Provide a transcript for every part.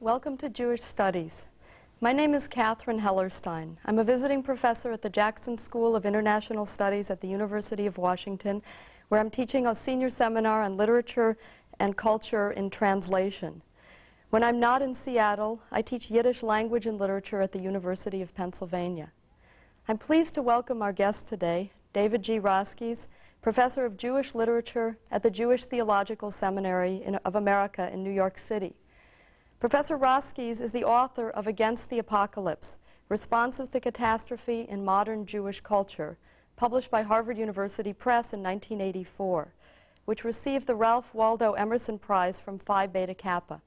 Welcome to Jewish Studies. My name is Catherine Hellerstein. I'm a visiting professor at the Jackson School of International Studies at the University of Washington, where I'm teaching a senior seminar on literature and culture in translation. When I'm not in Seattle, I teach Yiddish language and literature at the University of Pennsylvania. I'm pleased to welcome our guest today, David G. Roskies, professor of Jewish literature at the Jewish Theological Seminary of America in New York City. Professor Roskies is the author of Against the Apocalypse, Responses to Catastrophe in Modern Jewish Culture, published by Harvard University Press in 1984, which received the Ralph Waldo Emerson Prize from Phi Beta Kappa.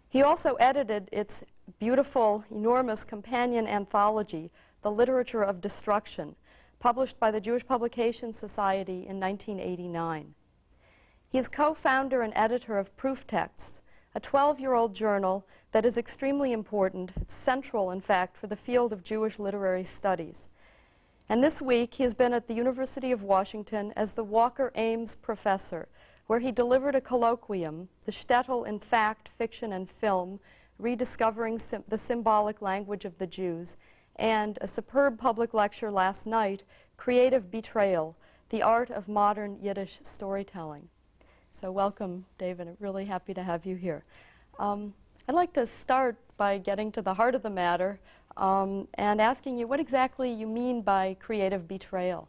He also edited its beautiful, enormous companion anthology, The Literature of Destruction, published by the Jewish Publication Society in 1989. He is co-founder and editor of Proof Texts, a 12-year-old journal that is extremely important. It's central, in fact, for the field of Jewish literary studies. And this week, he has been at the University of Washington as the Walker Ames Professor, where he delivered a colloquium, The Shtetl in Fact, Fiction, and Film, Rediscovering the Symbolic Language of the Jews, and a superb public lecture last night, Creative Betrayal, The Art of Modern Yiddish Storytelling. So welcome, David. I'm really happy to have you here. I'd like to start by getting to the heart of the matter and asking you what exactly you mean by creative betrayal.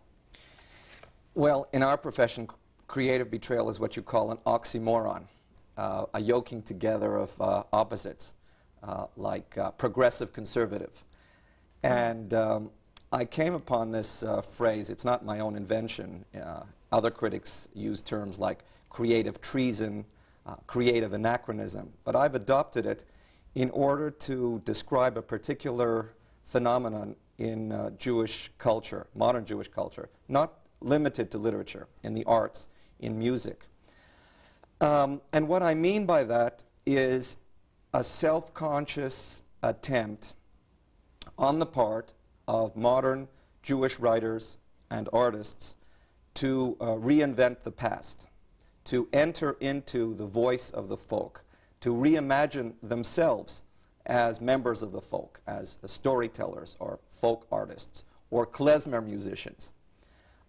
Well, in our profession, creative betrayal is what you call an oxymoron, a yoking together of opposites, like progressive conservative. And I came upon this phrase. It's not my own invention. Other critics use terms like creative treason, creative anachronism, but I've adopted it in order to describe a particular phenomenon in Jewish culture, modern Jewish culture, not limited to literature, in the arts, in music. And what I mean by that is a self-conscious attempt on the part of modern Jewish writers and artists to reinvent the past, to enter into the voice of the folk, to reimagine themselves as members of the folk, as storytellers or folk artists or klezmer musicians.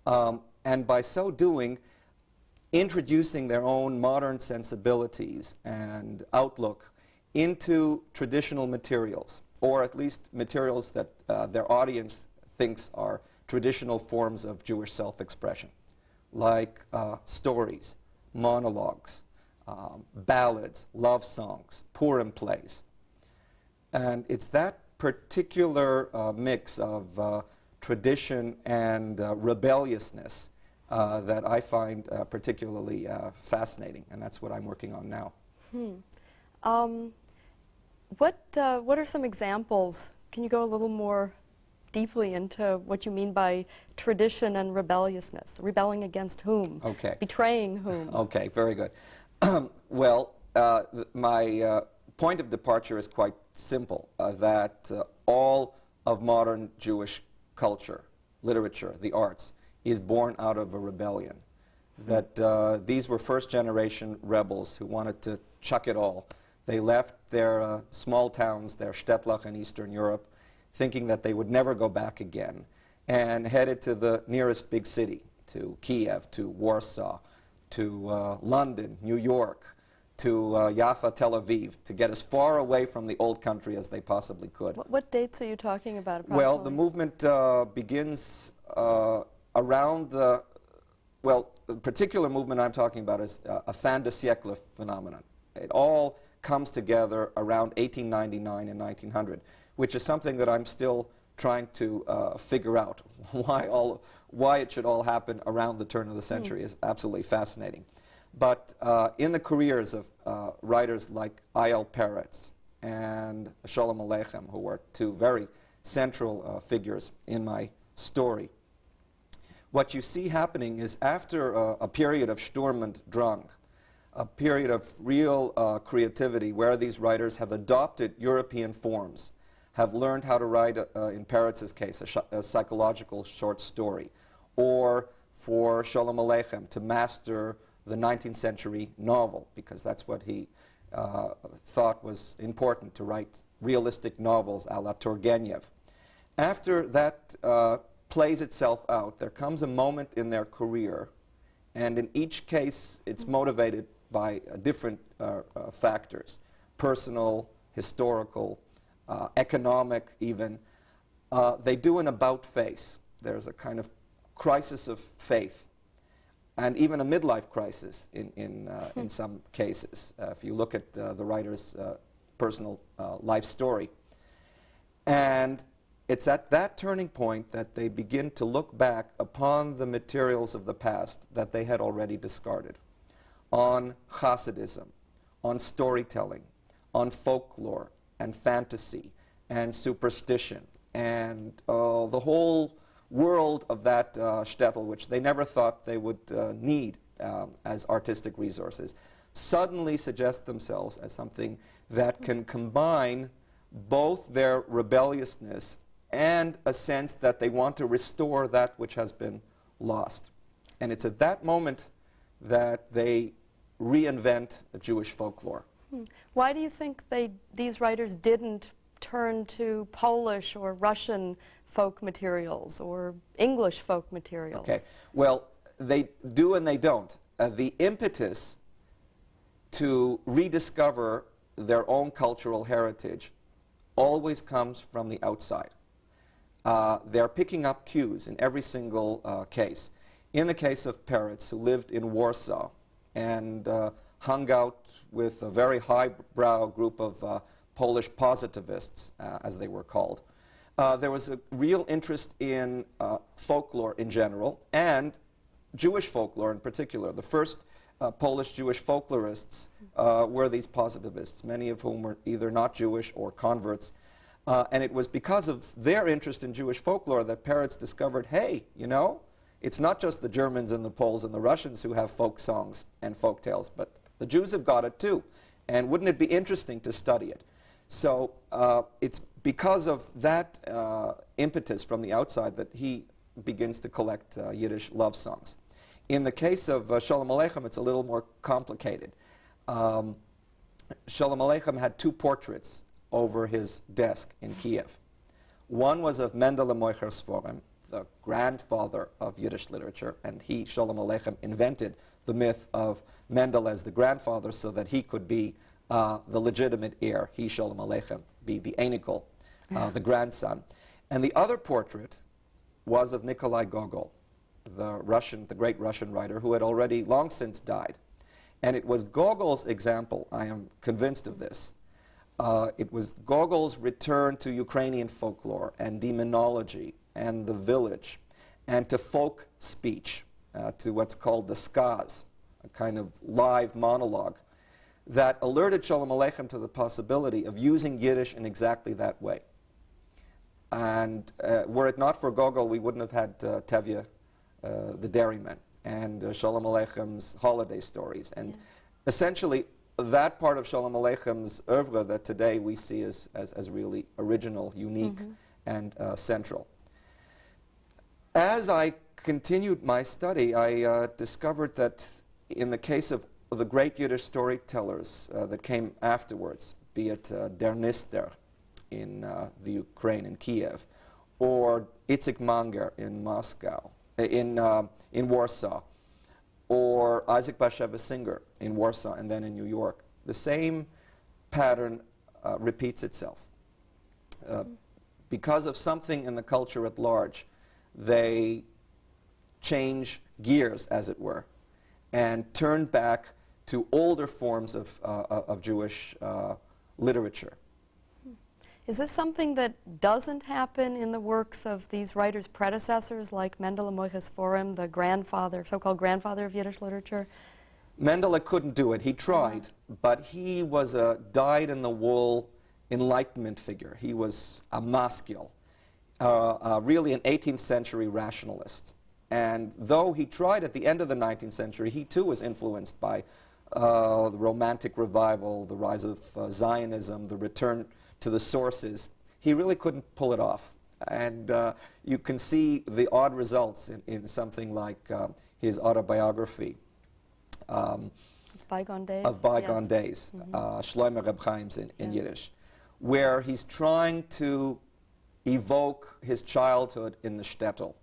And by so doing, introducing their own modern sensibilities and outlook into traditional materials, or at least materials that their audience thinks are traditional forms of Jewish self-expression, like stories, monologues, ballads, love songs, Purim plays. And it's that particular mix of tradition and rebelliousness that I find particularly fascinating, and that's what I'm working on now. What are some examples? Can you go a little more deeply into what you mean by tradition and rebelliousness? Rebelling against whom? Okay. Betraying whom? Okay, very good. Well, my point of departure is quite simple, that all of modern Jewish culture, literature, the arts, is born out of a rebellion. That these were first-generation rebels who wanted to chuck it all. They left their small towns, their Shtetl in Eastern Europe, thinking that they would never go back again, and headed to the nearest big city, to Kiev, to Warsaw, to London, New York, to Jaffa, Tel Aviv, to get as far away from the old country as they possibly could. What dates are you talking about approximately? Well, the movement begins around the, well, the particular movement I'm talking about is a fin de siècle phenomenon. It all comes together around 1899 and 1900, which is something that I'm still trying to figure out. Why it should all happen around the turn of the century is absolutely fascinating. But in the careers of writers like Ayal Peretz and Sholem Aleichem, who were two very central figures in my story, what you see happening is after a period of Sturm und Drang, a period of real creativity where these writers have adopted European forms, have learned how to write, in Peretz's case, a psychological short story, or for Sholem Aleichem to master the 19th century novel, because that's what he thought was important to write realistic novels a la Turgenev. After that plays itself out, there comes a moment in their career, and in each case it's motivated by different factors, personal, historical, economic even. They do an about-face. There's a kind of crisis of faith, and even a midlife crisis in some cases, if you look at the writer's personal life story. And it's at that turning point that they begin to look back upon the materials of the past that they had already discarded, on Hasidism, on storytelling, on folklore and fantasy and superstition, and the whole world of that shtetl, which they never thought they would need as artistic resources, suddenly suggest themselves as something that can combine both their rebelliousness and a sense that they want to restore that which has been lost. And it's at that moment that they reinvent Jewish folklore. Why do you think these writers didn't turn to Polish or Russian folk materials or English folk materials? Okay, well, they do and they don't. The impetus to rediscover their own cultural heritage always comes from the outside. They're picking up cues in every single case. In the case of Peretz, who lived in Warsaw and hung out with a very highbrow group of Polish positivists, as they were called, there was a real interest in folklore in general and Jewish folklore in particular. The first Polish Jewish folklorists were these positivists, many of whom were either not Jewish or converts. And it was because of their interest in Jewish folklore that Peretz discovered, hey, you know, it's not just the Germans and the Poles and the Russians who have folk songs and folk tales, but the Jews have got it too. And wouldn't it be interesting to study it? So it's because of that impetus from the outside that he begins to collect Yiddish love songs. In the case of Sholem Aleichem, it's a little more complicated. Sholem Aleichem had two portraits over his desk in Kiev. One was of Mendele Moicher Sforim, the grandfather of Yiddish literature, and he, Sholem Aleichem, invented the myth of Mendele as the grandfather so that he could be the legitimate heir, he, Sholem Aleichem, be the Einikel, the grandson. And the other portrait was of Nikolai Gogol, the great Russian writer who had already long since died. And it was Gogol's example, I am convinced of this. It was Gogol's return to Ukrainian folklore and demonology and the village and to folk speech, to what's called the skaz, a kind of live monologue, that alerted Sholem Aleichem to the possibility of using Yiddish in exactly that way. And were it not for Gogol, we wouldn't have had Tevye, the dairyman, and Sholem Aleichem's holiday stories. And essentially, that part of Sholem Aleichem's oeuvre that today we see as really original, unique, and central. As I continued my study, I discovered that in the case of the great Yiddish storytellers that came afterwards, be it Der Nister in the Ukraine, in Kiev, or Itzik Manger in Moscow, in Warsaw, or Isaac Bashevis Singer in Warsaw and then in New York, the same pattern repeats itself. Because of something in the culture at large, they change gears, as it were, and turn back to older forms of Jewish literature. Is this something that doesn't happen in the works of these writers' predecessors, like Mendele Moicher Sforim, the grandfather, so-called grandfather of Yiddish literature? Mendele couldn't do it. He tried, but he was a dyed-in-the-wool Enlightenment figure. He was a maskil, really an 18th century rationalist. And though he tried at the end of the 19th century, he too was influenced by the Romantic Revival, the rise of Zionism, the return to the sources. He really couldn't pull it off. And you can see the odd results in something like his autobiography. bygone days. Of bygone Yes. days, Shlomo Reb Chaim's in Yiddish, where he's trying to evoke his childhood in the shtetl,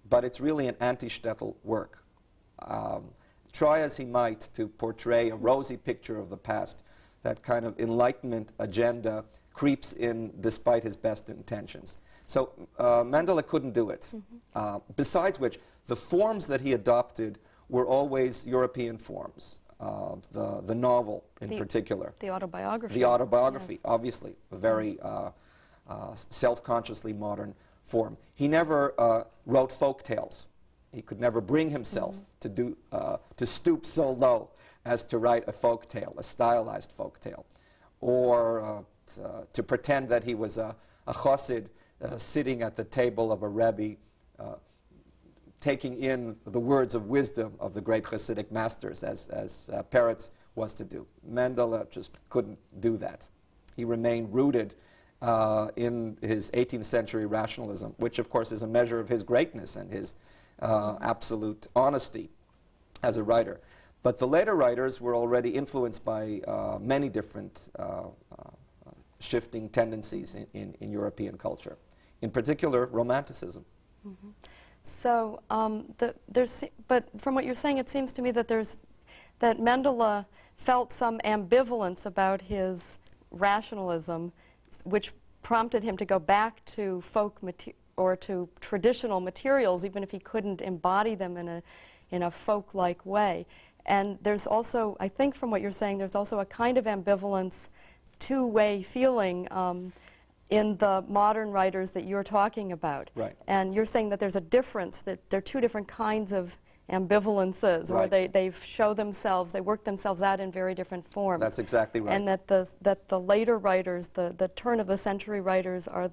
but it's really an anti-shtetl work. Try as he might to portray a rosy picture of the past, that kind of Enlightenment agenda creeps in despite his best intentions. So Mendele couldn't do it. Besides which, the forms that he adopted were always European forms. The novel in particular. The autobiography. The autobiography, yes. Obviously, a very self-consciously modern form. He never wrote folk tales. He could never bring himself to stoop so low as to write a folk tale, a stylized folk tale, or to pretend that he was a chassid sitting at the table of a rebbe, taking in the words of wisdom of the great Hasidic masters, as Peretz was to do. Mendele just couldn't do that. He remained rooted in his 18th century rationalism, which of course is a measure of his greatness and his absolute honesty as a writer. But the later writers were already influenced by many different shifting tendencies in European culture, in particular Romanticism. So, but from what you're saying, it seems to me that that Mendele felt some ambivalence about his rationalism, which prompted him to go back to folk or to traditional materials, even if he couldn't embody them in a folk-like way. And there's also, I think from what you're saying, there's also a kind of ambivalence, two-way feeling in the modern writers that you're talking about. Right. And you're saying that there's a difference, that there are two different kinds of ambivalences, right. where they show themselves, they work themselves out in very different forms. That's exactly right. And that the later writers, the turn of the century writers, are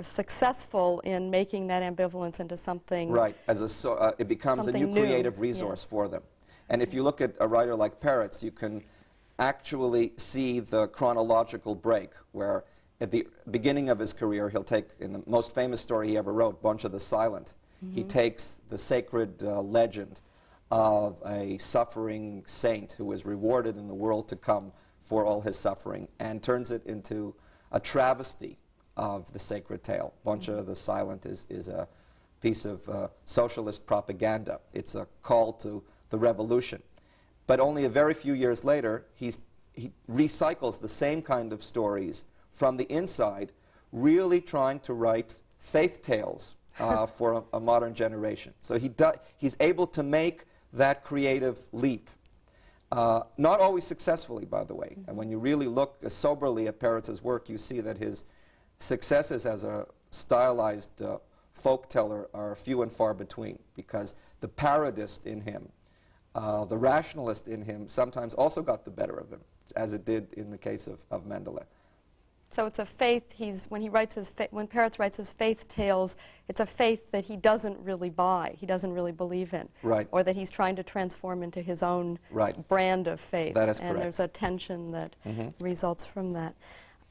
successful in making that ambivalence into something. Right. It becomes a new creative resource for them. And if you look at a writer like Peretz, you can actually see the chronological break, where at the beginning of his career, he'll take, in the most famous story he ever wrote, Bunch of the Silent, he takes the sacred legend of a suffering saint who was rewarded in the world to come for all his suffering, and turns it into a travesty of the sacred tale. Bunch of the Silent is a piece of socialist propaganda. It's a call to the revolution. But only a very few years later, he recycles the same kind of stories from the inside, really trying to write faith tales for a modern generation. So he's able to make that creative leap. Not always successfully, by the way. And when you really look soberly at Peretz's work, you see that his successes as a stylized folk teller are few and far between, because the parodist in him, the rationalist in him, sometimes also got the better of him, as it did in the case of Mendele. So it's a faith, when Peretz writes his faith tales, it's a faith that he doesn't really buy, he doesn't really believe in. Right. Or that he's trying to transform into his own brand of faith. That is and correct. There's a tension that results from that.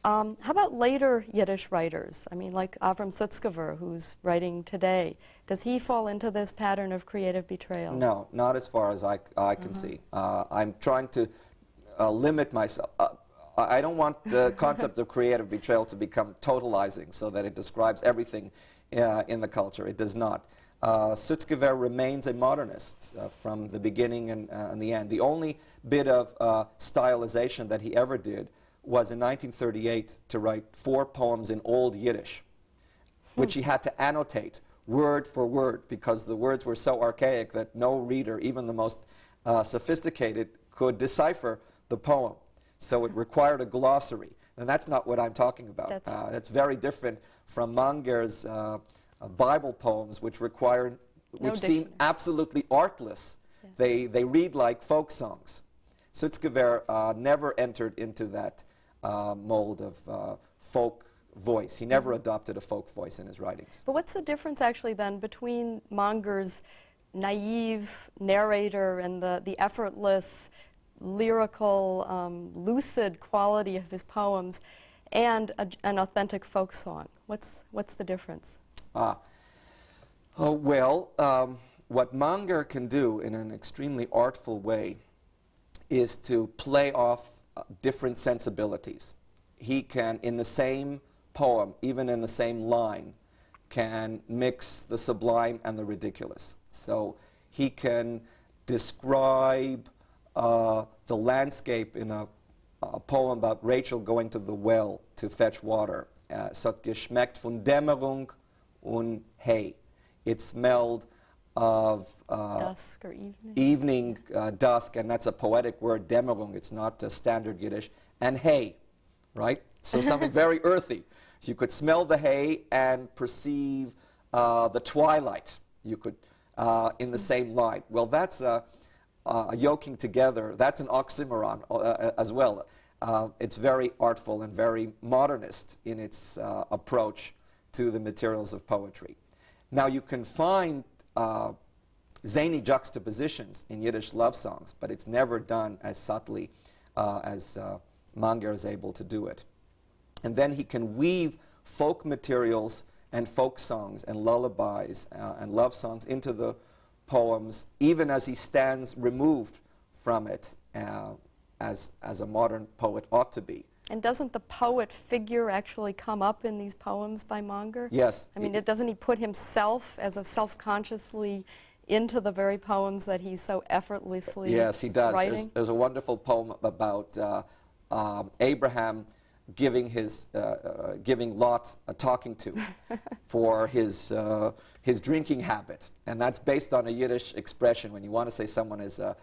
How about later Yiddish writers? I mean, like Avram Sutzkever, who's writing today. Does he fall into this pattern of creative betrayal? No, not as far as I can see. I'm trying to limit myself. I don't want the concept of creative betrayal to become totalizing, so that it describes everything in the culture. It does not. Sutzkever remains a modernist from the beginning and the end. The only bit of stylization that he ever did was in 1938 to write 4 poems in Old Yiddish, which he had to annotate word for word, because the words were so archaic that no reader, even the most sophisticated, could decipher the poem. So it required a glossary, and that's not what I'm talking about. That's very different from Manger's Bible poems, which seem absolutely artless. Yeah. They read like folk songs. Sutzkever never entered into that mold of folk voice. He never adopted a folk voice in his writings. But what's the difference actually then between Manger's naive narrator and the effortless, lyrical, lucid quality of his poems and an authentic folk song? What's the difference? What Manger can do in an extremely artful way is to play off different sensibilities. He can, in the same poem, even in the same line, can mix the sublime and the ridiculous. So he can describe the landscape in a poem about Rachel going to the well to fetch water. Es hat geschmeckt von Dämmerung und Hay. It smelled of Dusk or evening. evening, dusk, and that's a poetic word, Dämmerung. It's not standard Yiddish. And hay, right? So something very earthy. You could smell the hay and perceive the twilight. You could, in the same light. Well, that's a yoking together. That's an oxymoron as well. It's very artful and very modernist in its approach to the materials of poetry. Now, you can find zany juxtapositions in Yiddish love songs, but it's never done as subtly as Manger is able to do it. And then he can weave folk materials and folk songs and lullabies and love songs into the poems, even as he stands removed from it, as a modern poet ought to be. And doesn't the poet figure actually come up in these poems by Manger? Yes. I mean, doesn't he put himself as a self-consciously into the very poems that he's so effortlessly Yes, he does. writing? There's a wonderful poem about Abraham giving Lot a talking to for his drinking habit, and that's based on a Yiddish expression. When you want to say someone is a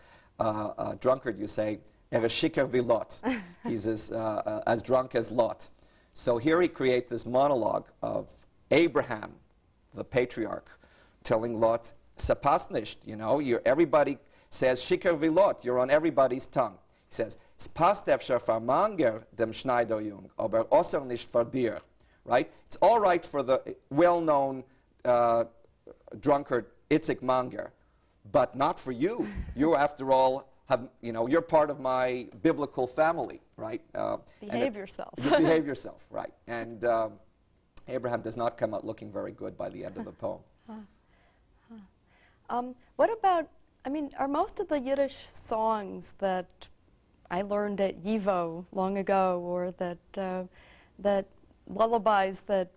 drunkard, you say er is schicker wie Lot. He's as drunk as Lot. So here he creates this monologue of Abraham, the patriarch, telling Lot, "Se passt nicht, you know, everybody says schicker wie Lot. You're on everybody's tongue." He says, "Es passt efscher für Manger dem Schneiderjung, aber außer nicht für dir." Right? It's all right for the well-known drunkard Itzik Manger, but not for you. You, after all, you're part of my biblical family, right? Behave yourself. You behave yourself, right? And Abraham does not come out looking very good by the end of the poem. What about, are most of the Yiddish songs that I learned at YIVO long ago, or that lullabies that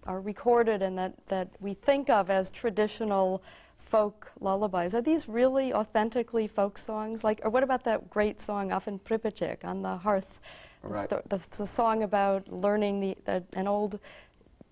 are recorded and that we think of as traditional folk lullabies, are these really authentically folk songs? Or what about that great song, Afen Pripachik, on the hearth? Right. The song about learning an old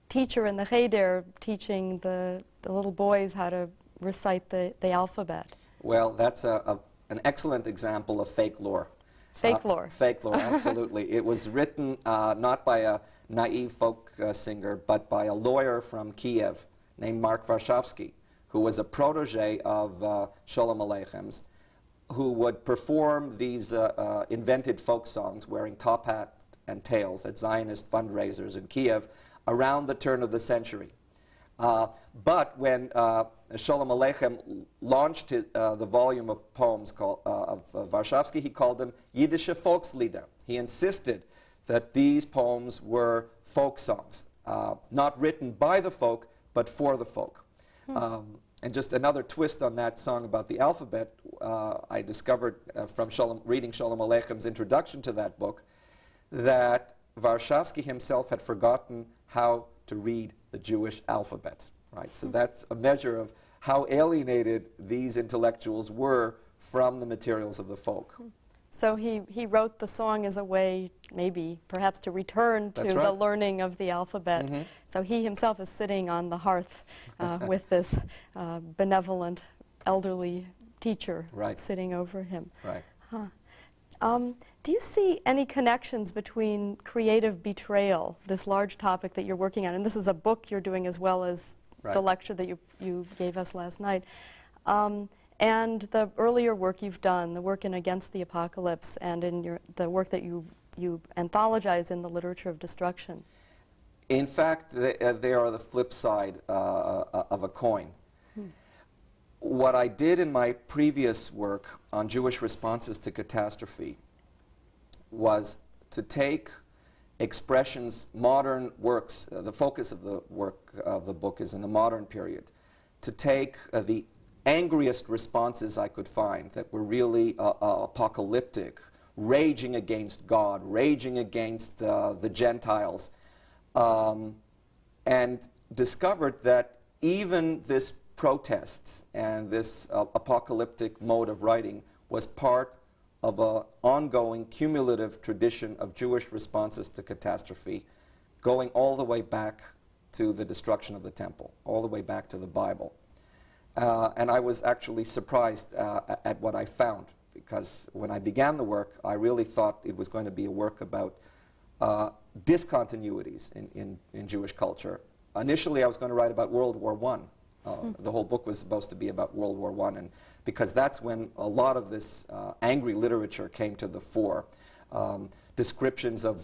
teacher in the Cheder teaching the little boys how to recite the alphabet. Well, that's an excellent example of fake lore. Fake lore. Fake lore, absolutely. It was written not by a naive folk singer, but by a lawyer from Kiev named Mark Warshawski, who was a protege of Sholem Aleichem's, who would perform these invented folk songs wearing top hat and tails at Zionist fundraisers in Kiev around the turn of the century. But when Sholem Aleichem launched the volume of poems of Warshawski, he called them Yiddische Volkslieder. He insisted that these poems were folk songs, not written by the folk, but for the folk. And just another twist on that song about the alphabet, I discovered from reading Sholem Aleichem's introduction to that book, that Warshawski himself had forgotten how to read the Jewish alphabet, right? So that's a measure of how alienated these intellectuals were from the materials of the folk. So he wrote the song as a way, maybe, perhaps to return to the learning of the alphabet. Mm-hmm. So he himself is sitting on the hearth with this benevolent elderly teacher sitting over him. Right. Do you see any connections between creative betrayal, this large topic that you're working on, and this is a book you're doing as well as the lecture that you gave us last night, and the earlier work you've done, the work in Against the Apocalypse, and in the work that you anthologize in the Literature of Destruction? In fact, they are the flip side of a coin. What I did in my previous work on Jewish responses to catastrophe was to take expressions, modern works, the focus of the work of the book is in the modern period, to take the angriest responses I could find that were really apocalyptic, raging against God, raging against the Gentiles, and discovered that even this protests and this apocalyptic mode of writing was part of an ongoing cumulative tradition of Jewish responses to catastrophe, going all the way back to the destruction of the temple, all the way back to the Bible. And I was actually surprised at what I found, because when I began the work, I really thought it was going to be a work about discontinuities in Jewish culture. Initially, I was going to write about World War I. The whole book was supposed to be about World War I, and because that's when a lot of this angry literature came to the fore. Descriptions of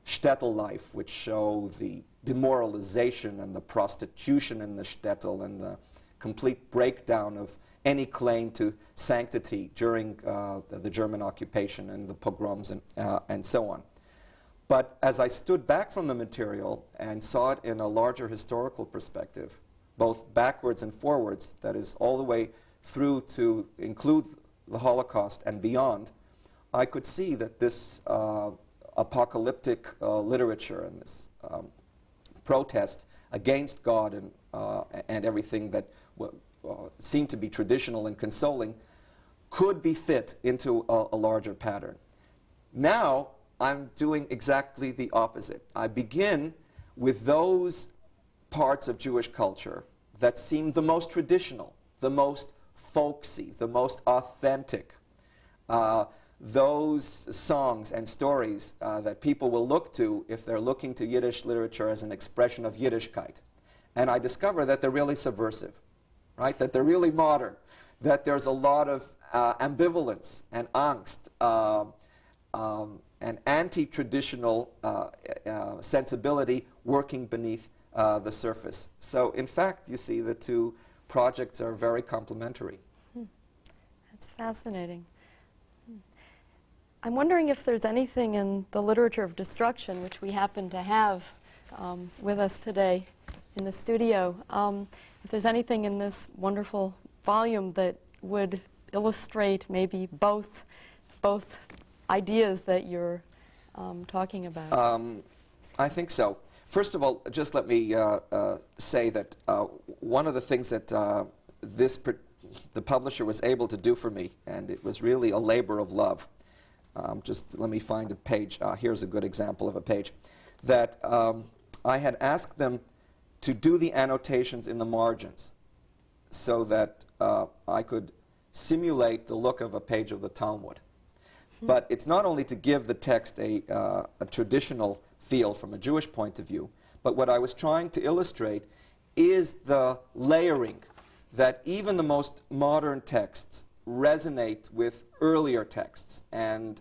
shtetl life, which show the demoralization and the prostitution in the shtetl and the complete breakdown of any claim to sanctity during the German occupation and the pogroms and so on. But as I stood back from the material and saw it in a larger historical perspective, both backwards and forwards, that is all the way through to include the Holocaust and beyond, I could see that this apocalyptic literature and this protest against God and everything that seemed to be traditional and consoling could be fit into a larger pattern. Now I'm doing exactly the opposite. I begin with those parts of Jewish culture that seem the most traditional, the most folksy, the most authentic. Those songs and stories that people will look to if they're looking to Yiddish literature as an expression of Yiddishkeit. And I discover that they're really subversive, right? That they're really modern, that there's a lot of ambivalence and angst and anti-traditional sensibility working beneath the surface. So in fact, you see, the two projects are very complementary. That's fascinating. I'm wondering if there's anything in the literature of destruction, which we happen to have with us today in the studio, if there's anything in this wonderful volume that would illustrate maybe both ideas that you're talking about. I think so. First of all, just let me say that one of the things that the publisher was able to do for me, and it was really a labor of love. Just let me find a page. Here's a good example of a page. That I had asked them to do the annotations in the margins so that I could simulate the look of a page of the Talmud. But it's not only to give the text a traditional feel from a Jewish point of view, but what I was trying to illustrate is the layering that even the most modern texts resonate with earlier texts and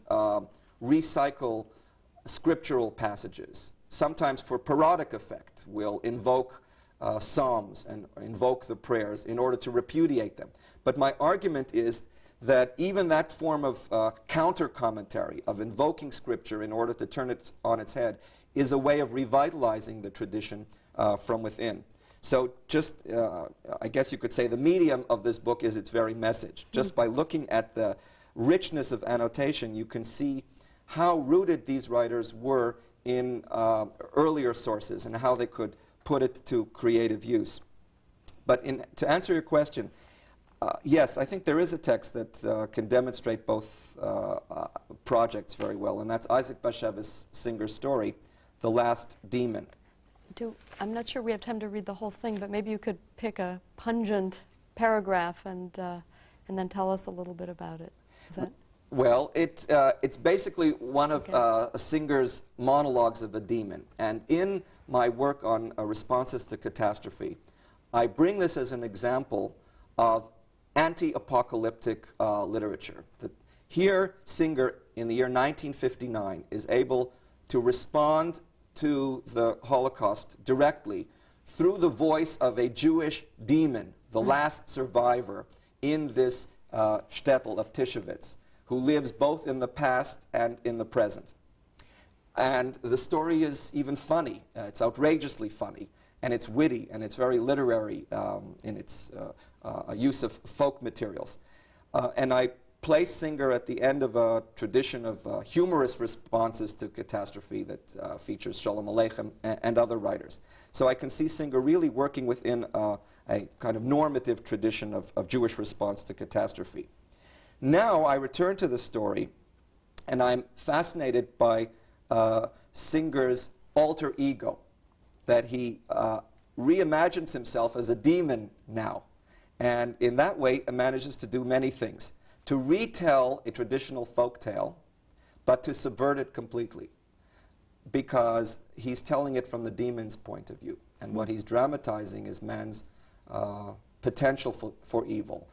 recycle scriptural passages. Sometimes for parodic effect, we'll invoke psalms and invoke the prayers in order to repudiate them. But my argument is that even that form of counter-commentary, of invoking Scripture in order to turn it on its head, is a way of revitalizing the tradition from within. So just, I guess you could say the medium of this book is its very message. Just by looking at the richness of annotation, you can see how rooted these writers were in earlier sources and how they could put it to creative use. But to answer your question, yes, I think there is a text that can demonstrate both projects very well, and that's Isaac Bashevis Singer's story, The Last Demon. I'm not sure we have time to read the whole thing, but maybe you could pick a pungent paragraph and then tell us a little bit about it. Is that? Well, it's basically one of Singer's monologues of the demon. And in my work on responses to catastrophe, I bring this as an example of anti-apocalyptic literature. Here, Singer, in the year 1959, is able to respond to the Holocaust directly through the voice of a Jewish demon, the last survivor in this shtetl of Tishevitz, who lives both in the past and in the present. And the story is even funny. It's outrageously funny. And it's witty, and it's very literary in its use of folk materials. And I place Singer at the end of a tradition of humorous responses to catastrophe that features Sholem Aleichem and other writers. So I can see Singer really working within a kind of normative tradition of Jewish response to catastrophe. Now I return to the story, and I'm fascinated by Singer's alter ego, that he reimagines himself as a demon now, and in that way manages to do many things. To retell a traditional folk tale, but to subvert it completely, because he's telling it from the demon's point of view, and what he's dramatizing is man's potential for evil.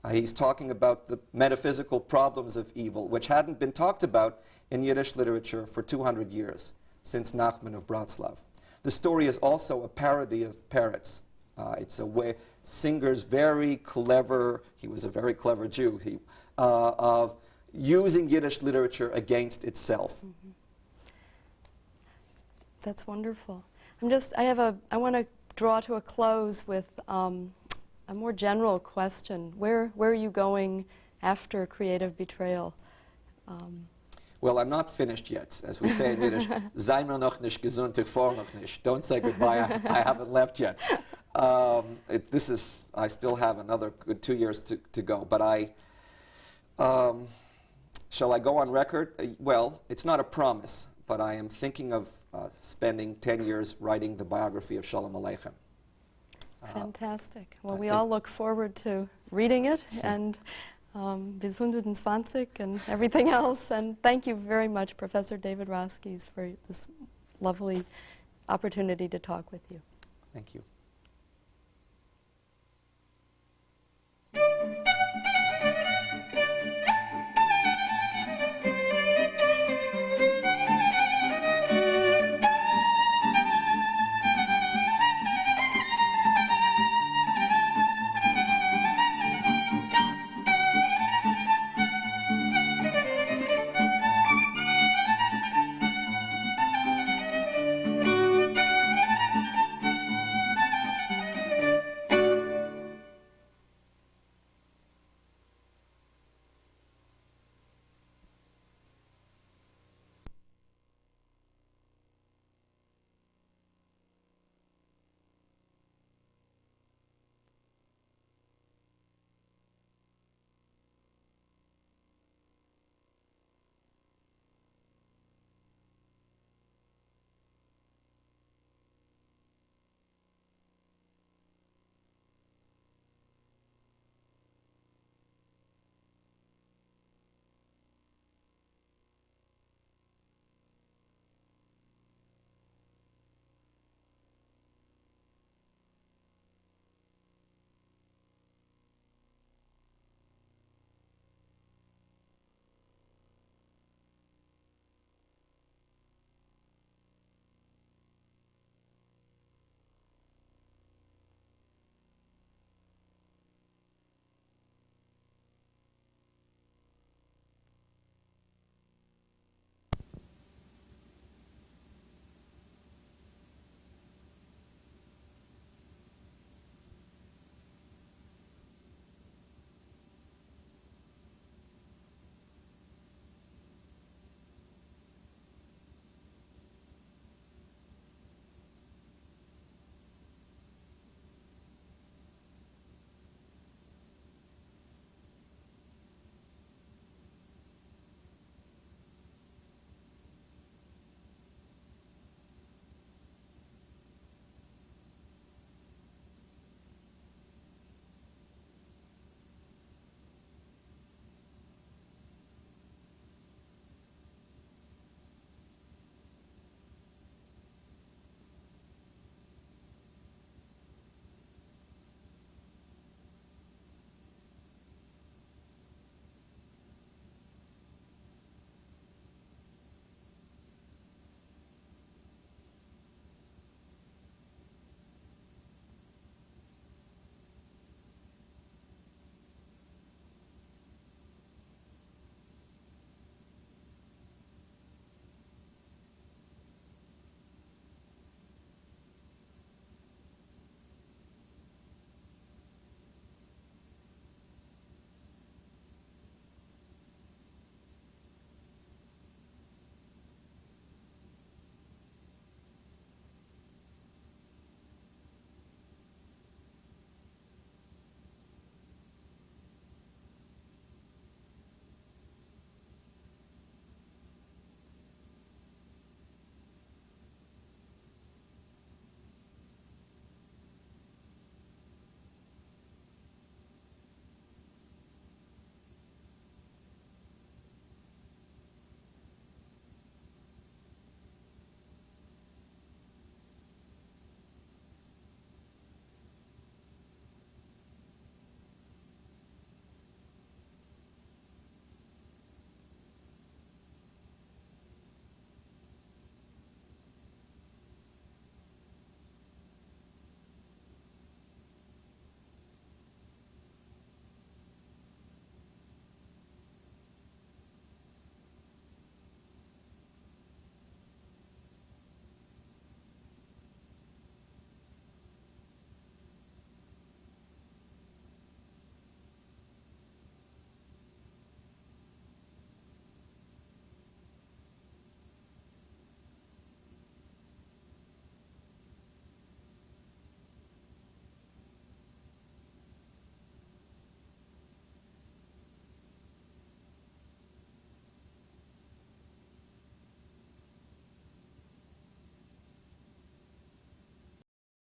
He's talking about the metaphysical problems of evil, which hadn't been talked about in Yiddish literature for 200 years, since Nachman of Bratslav. The story is also a parody of Peretz. It's a way, Singer's very clever, he was a very clever Jew, of using Yiddish literature against itself. Mm-hmm. That's wonderful. I want to draw to a close with a more general question. Where are you going after Creative Betrayal? Well, I'm not finished yet. As we say in Yiddish, sei mir noch nicht gesund, ich fahr noch nicht. Don't say goodbye, I haven't left yet. I still have another good 2 years to go, but shall I go on record? Well, it's not a promise, but I am thinking of spending 10 years writing the biography of Sholem Aleichem. Fantastic. Well, we all look forward to reading it, and bis 120 and everything else. And thank you very much, Professor David Roskies, for this lovely opportunity to talk with you. Thank you.